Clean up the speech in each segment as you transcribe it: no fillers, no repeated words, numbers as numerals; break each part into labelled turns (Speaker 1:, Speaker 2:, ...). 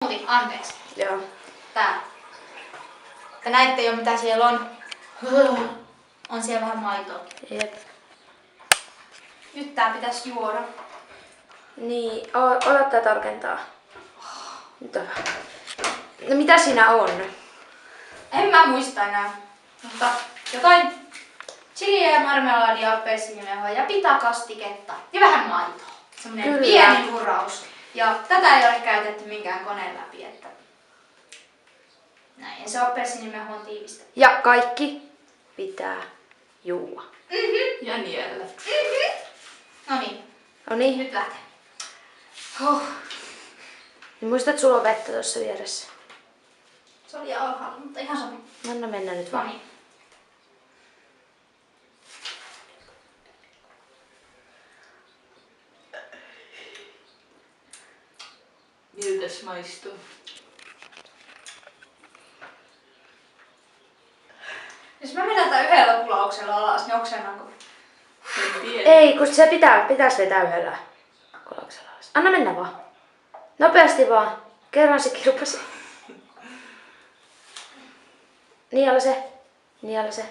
Speaker 1: smoothie, anteeksi.
Speaker 2: Joo.
Speaker 1: Tää. Te näette jo mitä siellä on. On siellä vähän maitoa.
Speaker 2: Jep.
Speaker 1: Nyt tää pitäisi juoda.
Speaker 2: Niin, odottaa tarkentaa. Nyt on vähän. No mitä siinä on?
Speaker 1: En mä muista enää. Mutta jotain chiliä ja marmeladia, appelsiinimehoa ja pitakastiketta. Ja vähän maitoa. Semmonen
Speaker 2: Kyllä.
Speaker 1: pieni hurraus. Ja tätä ei ole käytetty minkään koneen läpi. Että... Näin. Ja se appelsiinimeho on tiivistä.
Speaker 2: Ja kaikki pitää juua.
Speaker 3: Ja niellä.
Speaker 1: No niin.
Speaker 2: No niin.
Speaker 1: Nyt lähtee.
Speaker 2: Niin muista, että sulla on vettä tuossa vieressä.
Speaker 1: Se oli alhaalla, mutta ihan sopi.
Speaker 2: Anna mennä nyt
Speaker 1: No
Speaker 2: vaan.
Speaker 1: niin.
Speaker 3: Miltäs maistuu?
Speaker 1: Jos mä vedän yhdellä kulauksella alas, niin oksennaanko?
Speaker 3: En tiedä.
Speaker 2: Ei, kun se pitäisi vetää yhdellä kolauksella alas. Anna mennä vaan. Nopeasti vaan. Kerran se kirpasi. Niala se. Niala se.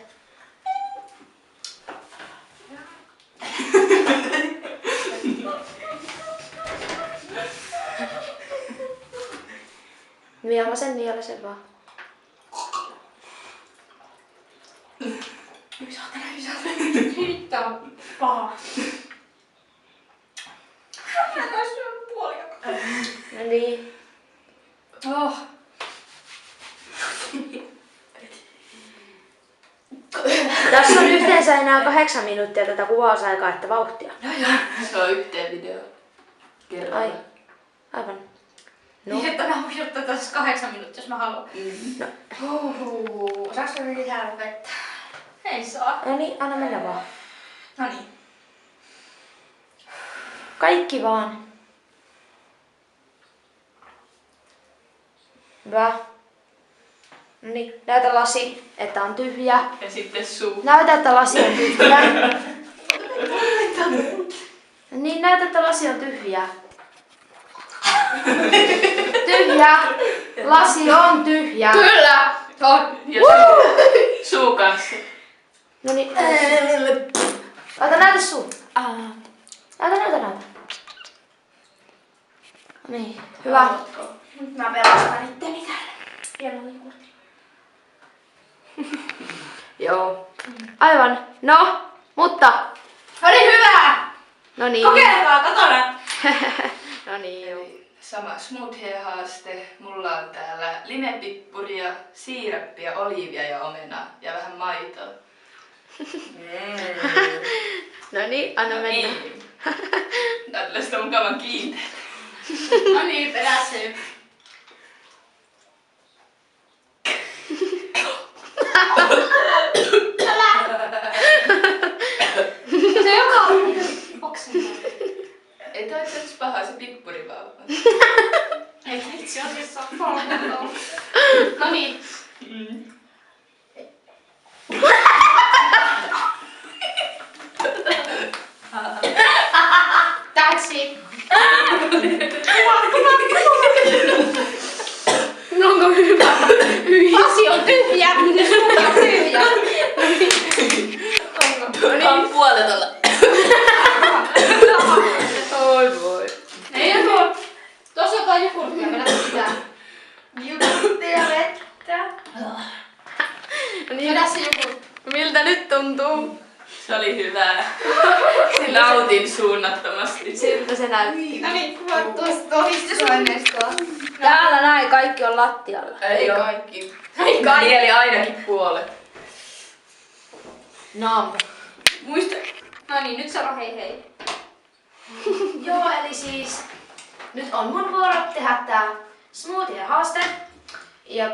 Speaker 2: Niala sen vaan.
Speaker 1: Hitto on paha. Mä en ois syönyt puoliakaan.
Speaker 2: No niin.
Speaker 1: Oh.
Speaker 2: Tässä on yhteensä enää 8 minuuttia tätä kuvausaikaa, että vauhtia.
Speaker 3: Se on yhteen video. Kerralla.
Speaker 2: Ai. Aivan. No.
Speaker 1: Niin, että mä voin ottaa tässä 8 minuuttia, jos mä haluan.
Speaker 2: No.
Speaker 1: Saanko mä lisää vettä? Ei saa.
Speaker 2: No niin, anna mennä vaan.
Speaker 1: No niin.
Speaker 2: Kaikki vaan. Hyvä. No niin, näytä lasi, että on tyhjä.
Speaker 3: Ja sitten suu.
Speaker 2: Näytä, että lasi on tyhjä. No niin, näytä, että lasi on tyhjä. Tyhjä. Lasi on tyhjä.
Speaker 1: Kyllä! On.
Speaker 3: Ja suu kanssa.
Speaker 2: No niin. Ota näytä suu. Näytä. No niin, hyvä.
Speaker 3: Haluatko?
Speaker 1: Nyt mä pelastan itteni täällä. Hieno jogurtti.
Speaker 2: Joo. Aivan. No, mutta.
Speaker 1: Oli hyvä!
Speaker 2: No niin.
Speaker 1: Kokeillaan, katsotaan.
Speaker 2: No niin, joo.
Speaker 3: Sama smoothie-haaste. Mulla on täällä limepippuria, siirappia, oliivia ja omenaa ja vähän maitoa.
Speaker 2: No niin, anna mennä.
Speaker 3: Niin. Tällaista mukavan kiinteä.
Speaker 1: No niin, peräsyy. Se joka on oksentaa.
Speaker 3: Ei toi itse asiassa paha, se pippuri vaan.
Speaker 1: Ei itse asiassa ole palvelua. No niin. That's it.
Speaker 2: Onko hyvä?
Speaker 1: Lasi on tyhjä. Suuri on tyhjä.
Speaker 3: On puolet olla.
Speaker 2: Oi voi.
Speaker 1: Ei tuo. Tuossa on jotain jogurttia, vedä sitä. Jogurttia vettä.
Speaker 2: No niin,
Speaker 1: Vedä se jogurtti.
Speaker 2: miltä nyt tuntuu?
Speaker 3: Se oli hyvää. Nautin suunnattomasti.
Speaker 2: Siltä se näytti.
Speaker 1: No niin, kuva tuosta todistusaineistoa.
Speaker 2: Täällä näin kaikki on lattialla.
Speaker 3: Ei kaikki. Ei kaikki. Eli ainakin puolet.
Speaker 2: No.
Speaker 3: Muista.
Speaker 1: No niin, nyt sano hei hei.
Speaker 2: Joo, eli siis nyt on mun vuoro tehdä tää smoothie-haaste. Ja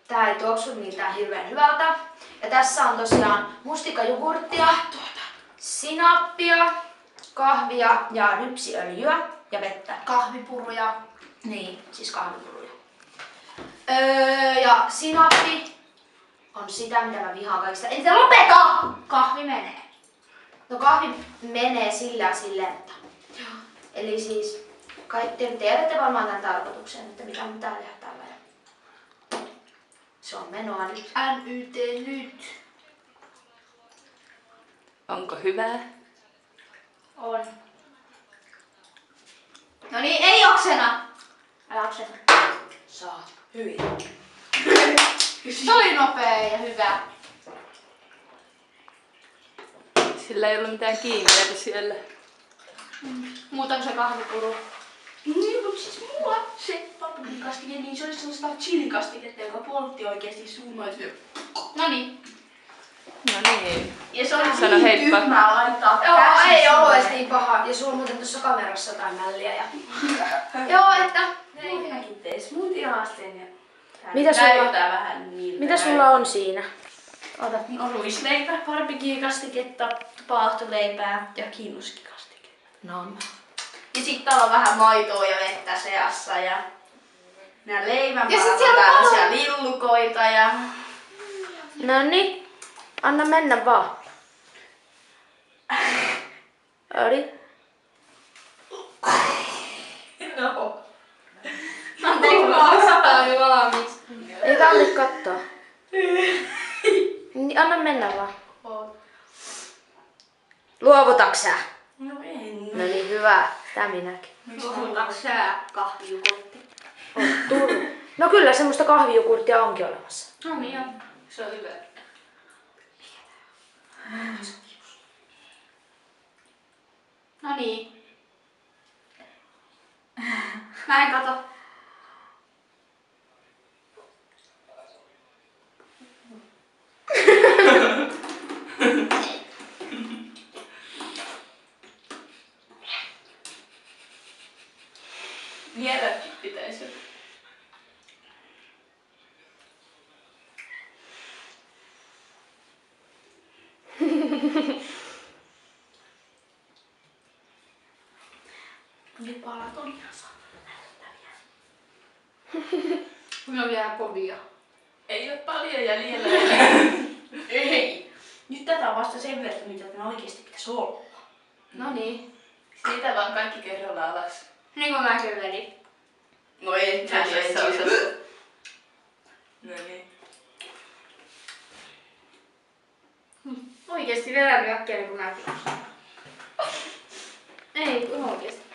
Speaker 2: tää ei tuoksu miltään hirveän hyvältä. Ja tässä on tosiaan mustikajogurttia, sinappia, kahvia ja rypsiöljyä ja vettä.
Speaker 1: Kahvipuruja.
Speaker 2: Niin, siis kahvipuruja. Ja sinappi on sitä, mitä mä vihaan kaikista. Entä lopeta!
Speaker 1: Kahvi menee.
Speaker 2: No kahvi menee sillä silleen, mutta... Eli siis Te tiedätte varmaan tämän tarkoituksen, että mitä mun pitää tehdä tällä. Se on menoa nyt.
Speaker 1: NYT nyt.
Speaker 3: Onko hyvää?
Speaker 1: On. No niin, ei oksena! Älä oksena.
Speaker 2: Saa. Hyvin.
Speaker 1: Se oli nopea ja hyvä.
Speaker 3: Sillä ei ollut mitään kiinteitä siellä.
Speaker 1: Muuta kuin se kahvipuru.
Speaker 4: Niin, mutta siis mulla se paprikastike, niin se oli sellaista chilikastiketta, joka poltti oikeesti suunnilleen.
Speaker 1: Noniin.
Speaker 3: No niin.
Speaker 4: Ja se oli
Speaker 3: Sano
Speaker 4: niin
Speaker 3: heippa.
Speaker 4: tyhmää laittaa
Speaker 2: Joo,
Speaker 4: käsi
Speaker 2: ei ollut
Speaker 4: sulle.
Speaker 2: edes niin paha. Ja sulla on muuten tuossa kamerassa jotain mälliä. Ja... Joo, että...
Speaker 4: Minäkin tein smoothie-haasteen ja
Speaker 2: Mitä sulla-
Speaker 4: näyttää vähän miltä
Speaker 2: Mitä sulla on siinä? Ota.
Speaker 4: on ruisleipä, barbecue-kastiketta, paahtoleipää ja kiinnuskikastiketta.
Speaker 2: No.
Speaker 4: Ja sit täällä on vähän maitoa ja vettä seassa ja nää leivän
Speaker 2: Ja sit
Speaker 4: palat on
Speaker 2: siellä on
Speaker 4: tällaisia lillukoita ja...
Speaker 2: Noniin. Anna mennä vaan. Oli.
Speaker 4: No.
Speaker 1: Anteeksi, mä oksataan jo valmiiksi.
Speaker 2: Ei tarvitse katsoa. Niin, anna mennä vaan. Luovutaks sä?
Speaker 4: No en.
Speaker 2: No niin, hyvä. Tää minäkin.
Speaker 4: Luovutaks sä kahvijukotti?
Speaker 2: Turru. No kyllä, semmoista kahvijukurttia onkin olemassa.
Speaker 1: No niin, joo.
Speaker 3: Se on hyvä.
Speaker 1: No niin. Mä en kato.
Speaker 3: Viedäkin pitäisi.
Speaker 4: Ne palat on ihan näyttäviä.
Speaker 1: Ne on vielä kovia.
Speaker 3: Ei ole paljon jäljellä.
Speaker 4: Ei! Nyt tätä on vasta sen verran, mitä tämä oikeesti pitäisi olla.
Speaker 1: No niin.
Speaker 3: Siitä vaan kaikki kerralla alas.
Speaker 1: Niin kuin mäkin vedin.
Speaker 4: No ei,
Speaker 3: Tällaisessa osassa. No niin.
Speaker 1: Oikeesti vedän äkkiä niin kuin mäkin. Ei, kun oikeesti.